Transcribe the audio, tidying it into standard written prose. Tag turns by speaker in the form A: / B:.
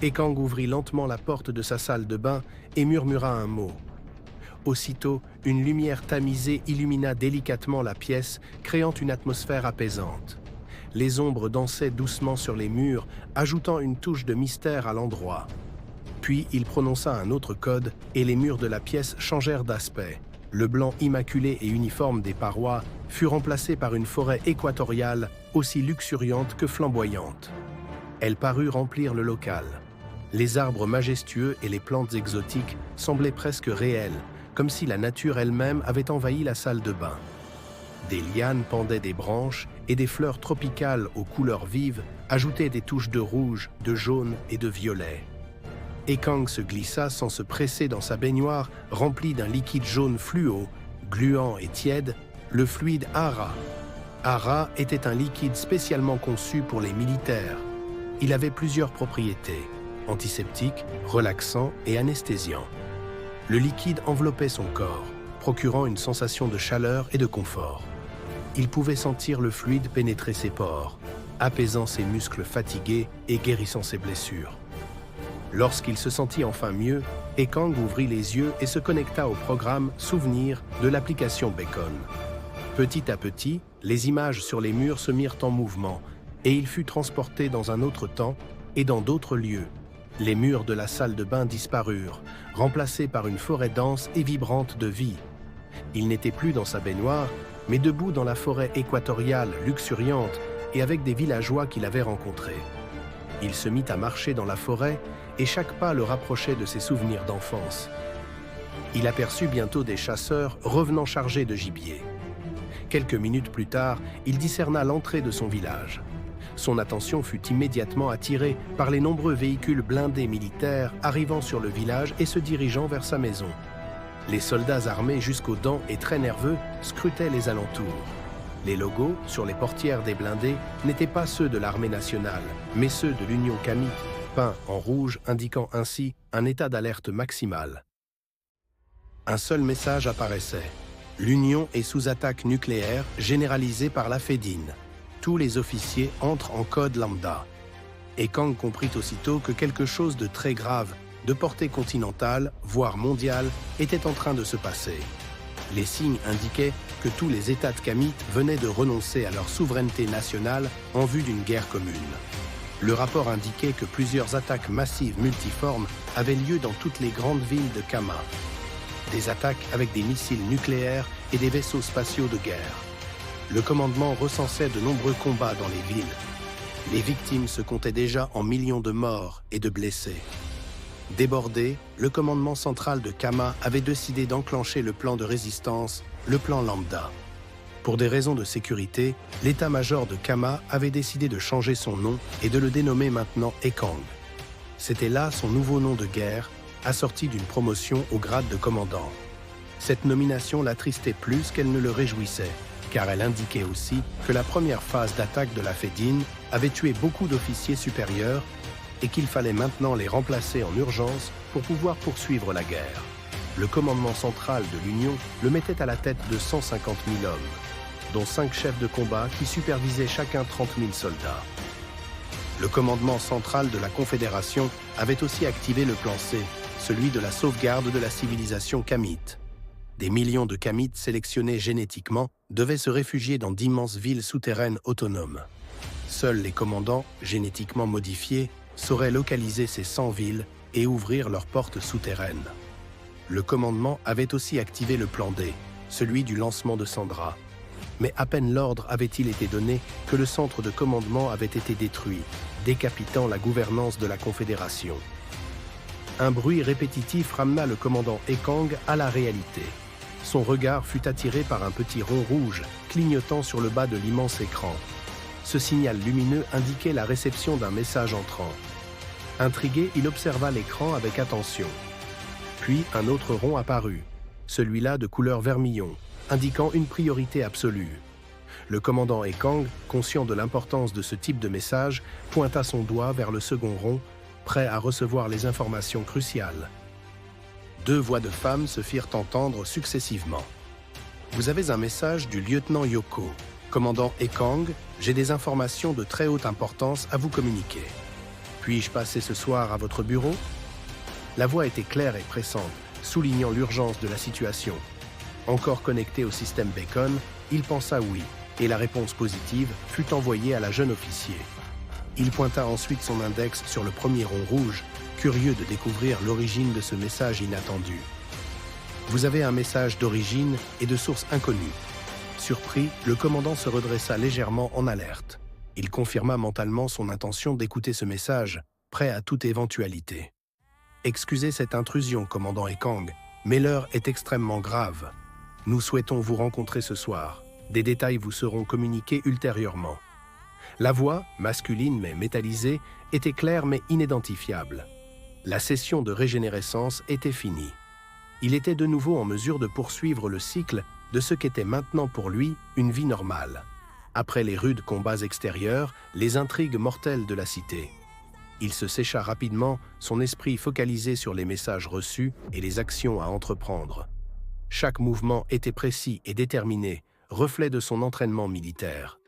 A: Ekang ouvrit lentement la porte de sa salle de bain et murmura un mot. Aussitôt, une lumière tamisée illumina délicatement la pièce, créant une atmosphère apaisante. Les ombres dansaient doucement sur les murs, ajoutant une touche de mystère à l'endroit. Puis il prononça un autre code et les murs de la pièce changèrent d'aspect. Le blanc immaculé et uniforme des parois fut remplacé par une forêt équatoriale aussi luxuriante que flamboyante. Elle parut remplir le local. Les arbres majestueux et les plantes exotiques semblaient presque réels, comme si la nature elle-même avait envahi la salle de bain. Des lianes pendaient des branches et des fleurs tropicales aux couleurs vives ajoutaient des touches de rouge, de jaune et de violet. Ekang se glissa sans se presser dans sa baignoire remplie d'un liquide jaune fluo, gluant et tiède, le fluide Hara. Hara était un liquide spécialement conçu pour les militaires. Il avait plusieurs propriétés, antiseptique, relaxant et anesthésiant. Le liquide enveloppait son corps, procurant une sensation de chaleur et de confort. Il pouvait sentir le fluide pénétrer ses pores, apaisant ses muscles fatigués et guérissant ses blessures. Lorsqu'il se sentit enfin mieux, Ekang ouvrit les yeux et se connecta au programme Souvenir de l'application Beacon. Petit à petit, les images sur les murs se mirent en mouvement et il fut transporté dans un autre temps et dans d'autres lieux. Les murs de la salle de bain disparurent, remplacés par une forêt dense et vibrante de vie. Il n'était plus dans sa baignoire, mais debout dans la forêt équatoriale luxuriante et avec des villageois qu'il avait rencontrés. Il se mit à marcher dans la forêt et chaque pas le rapprochait de ses souvenirs d'enfance. Il aperçut bientôt des chasseurs revenant chargés de gibier. Quelques minutes plus tard, il discerna l'entrée de son village. Son attention fut immédiatement attirée par les nombreux véhicules blindés militaires arrivant sur le village et se dirigeant vers sa maison. Les soldats armés jusqu'aux dents et très nerveux scrutaient les alentours. Les logos sur les portières des blindés n'étaient pas ceux de l'armée nationale, mais ceux de l'Union Kamite, peints en rouge indiquant ainsi un état d'alerte maximal. Un seul message apparaissait. L'Union est sous attaque nucléaire généralisée par la Fédine. Tous les officiers entrent en code lambda. Ekang comprit aussitôt que quelque chose de très grave, de portée continentale, voire mondiale, était en train de se passer. Les signes indiquaient que tous les États de Kamite venaient de renoncer à leur souveraineté nationale en vue d'une guerre commune. Le rapport indiquait que plusieurs attaques massives multiformes avaient lieu dans toutes les grandes villes de Kama. Des attaques avec des missiles nucléaires et des vaisseaux spatiaux de guerre. Le commandement recensait de nombreux combats dans les villes. Les victimes se comptaient déjà en millions de morts et de blessés. Débordé, le commandement central de Kama avait décidé d'enclencher le plan de résistance, le plan Lambda. Pour des raisons de sécurité, l'état-major de Kama avait décidé de changer son nom et de le dénommer maintenant Ekang. C'était là son nouveau nom de guerre, assorti d'une promotion au grade de commandant. Cette nomination l'attristait plus qu'elle ne le réjouissait, car elle indiquait aussi que la première phase d'attaque de la Fédine avait tué beaucoup d'officiers supérieurs et qu'il fallait maintenant les remplacer en urgence pour pouvoir poursuivre la guerre. Le commandement central de l'Union le mettait à la tête de 150 000 hommes, dont 5 chefs de combat qui supervisaient chacun 30 000 soldats. Le commandement central de la Confédération avait aussi activé le plan C, celui de la sauvegarde de la civilisation kamite. Des millions de Kamites sélectionnés génétiquement devaient se réfugier dans d'immenses villes souterraines autonomes. Seuls les commandants, génétiquement modifiés, sauraient localiser ces 100 villes et ouvrir leurs portes souterraines. Le commandement avait aussi activé le plan D, celui du lancement de Sandra. Mais à peine l'ordre avait-il été donné que le centre de commandement avait été détruit, décapitant la gouvernance de la Confédération. Un bruit répétitif ramena le commandant Ekang à la réalité. Son regard fut attiré par un petit rond rouge clignotant sur le bas de l'immense écran. Ce signal lumineux indiquait la réception d'un message entrant. Intrigué, il observa l'écran avec attention. Puis un autre rond apparut, celui-là de couleur vermillon, indiquant une priorité absolue. Le commandant Ekang, conscient de l'importance de ce type de message, pointa son doigt vers le second rond, prêt à recevoir les informations cruciales. 2 voix de femmes se firent entendre successivement. « Vous avez un message du lieutenant Yoko. Commandant Ekang, j'ai des informations de très haute importance à vous communiquer. » Puis-je passer ce soir à votre bureau ?» La voix était claire et pressante, soulignant l'urgence de la situation. Encore connecté au système Bacon, il pensa oui, et la réponse positive fut envoyée à la jeune officier. Il pointa ensuite son index sur le premier rond rouge, curieux de découvrir l'origine de ce message inattendu. Vous avez un message d'origine et de source inconnue. Surpris, le commandant se redressa légèrement en alerte. Il confirma mentalement son intention d'écouter ce message, prêt à toute éventualité. Excusez cette intrusion, commandant Ekang, mais l'heure est extrêmement grave. Nous souhaitons vous rencontrer ce soir. Des détails vous seront communiqués ultérieurement. La voix, masculine mais métallisée, était claire mais inidentifiable. La session de régénérescence était finie. Il était de nouveau en mesure de poursuivre le cycle de ce qu'était maintenant pour lui une vie normale. Après les rudes combats extérieurs, les intrigues mortelles de la cité. Il se sécha rapidement, son esprit focalisé sur les messages reçus et les actions à entreprendre. Chaque mouvement était précis et déterminé, reflet de son entraînement militaire.